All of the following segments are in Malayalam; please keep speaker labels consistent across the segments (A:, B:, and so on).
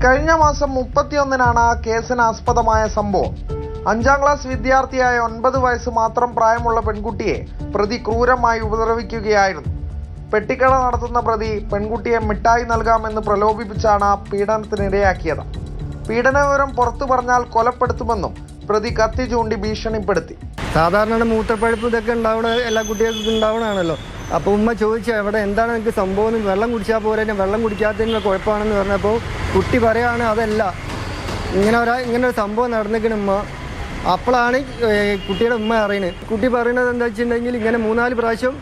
A: കഴിഞ്ഞ മാസം 31-നാണ് കേസിനാസ്പദമായ സംഭവം. 5ാം ക്ലാസ് വിദ്യാർത്ഥിയായ 9 വയസ്സ് മാത്രം പ്രായമുള്ള പെൺകുട്ടിയെ പ്രതി ക്രൂരമായി ഉപദ്രവിക്കുകയായിരുന്നു. പെട്ടിക്കട നടത്തുന്ന പ്രതി പെൺകുട്ടിയെ മിഠായി നൽകാമെന്ന് പ്രലോഭിപ്പിച്ചാണ് പീഡനത്തിനിരയാക്കിയത്. പീഡന വിവരം പുറത്തു പറഞ്ഞാൽ കൊലപ്പെടുത്തുമെന്നും പ്രതി കത്തി ചൂണ്ടി ഭീഷണിപ്പെടുത്തി.
B: സാധാരണ മൂത്രപ്പഴുപ്പ് ഇതൊക്കെ ഉണ്ടാവണ എല്ലാ കുട്ടികൾക്കും ഉണ്ടാവണമാണല്ലോ. അപ്പോൾ ഉമ്മ ചോദിച്ചു, എവിടെ എന്താണ് നിങ്ങൾക്ക് സംഭവം, വെള്ളം കുടിച്ചാൽ പോലെ വെള്ളം കുടിക്കാത്തതിനുള്ള കുഴപ്പമാണെന്ന് പറഞ്ഞപ്പോൾ കുട്ടി പറയുകയാണ് അതല്ല, ഇങ്ങനെ ഒരു സംഭവം നടന്നിരിക്കണം ഉമ്മ. അപ്പോഴാണ് കുട്ടിയുടെ ഉമ്മ അറിയുന്നത്. കുട്ടി പറയുന്നത് എന്താ വെച്ചിട്ടുണ്ടെങ്കിൽ ഇങ്ങനെ 3-4 പ്രാവശ്യം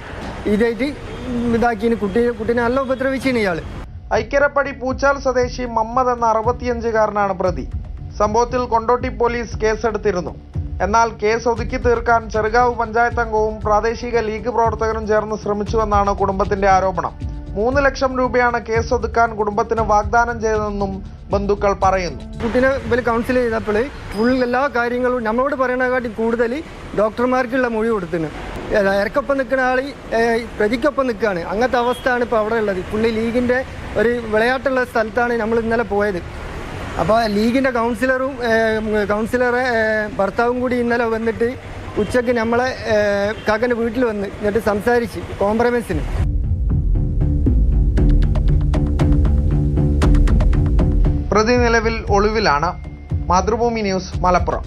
B: ഇതായിട്ട് ഇതാക്കിന് കുട്ടീനെ നല്ല ഉപദ്രവിച്ചിന് ഇയാൾ.
A: ഐക്കരപ്പടി പൂച്ചാൽ സ്വദേശി മുഹമ്മദ് എന്ന 65-കാരനാണ് പ്രതി. സംഭവത്തിൽ കൊണ്ടോട്ടി പോലീസ് കേസെടുത്തിരുന്നു. എന്നാൽ കേസ് ഒതുക്കി തീർക്കാൻ ചെറുകാവ് പഞ്ചായത്ത് അംഗവും പ്രാദേശിക ലീഗ് പ്രവർത്തകരും ചേർന്ന് ശ്രമിച്ചുവെന്നാണ് കുടുംബത്തിന്റെ ആരോപണം. 3 ലക്ഷം രൂപയാണ് കേസ് ഒതുക്കാൻ കുടുംബത്തിന് വാഗ്ദാനം ചെയ്തതെന്നും ബന്ധുക്കൾ പറയുന്നു.
B: കുട്ടീനെ ഇവർ കൗൺസിൽ ചെയ്തപ്പോൾ ഫുൾ എല്ലാ കാര്യങ്ങളും നമ്മളോട് പറയണതിനെക്കാട്ടി കൂടുതൽ ഡോക്ടർമാർക്കുള്ള മൊഴി കൊടുത്തിന്. ഇരക്കൊപ്പം നിൽക്കുന്ന ആൾ പ്രതിക്കൊപ്പം നിൽക്കുകയാണ്. അങ്ങനത്തെ അവസ്ഥയാണ് ഇപ്പോൾ അവിടെ ഉള്ളത്. പുള്ളി ലീഗിൻ്റെ ഒരു വിളയാട്ടുള്ള സ്ഥലത്താണ് നമ്മൾ ഇന്നലെ പോയത്. അപ്പോൾ ലീഗിൻ്റെ കൗൺസിലറെ ഭർത്താവും കൂടി ഇന്നലെ വന്നിട്ട് ഉച്ചയ്ക്ക് നമ്മളെ കാക്കൻ്റെ വീട്ടിൽ വന്ന് എന്നിട്ട് സംസാരിച്ച് കോംപ്രമൈസിന്.
A: പ്രതി നിലവിൽ ഒളിവിലാണ്. മാതൃഭൂമി ന്യൂസ്, മലപ്പുറം.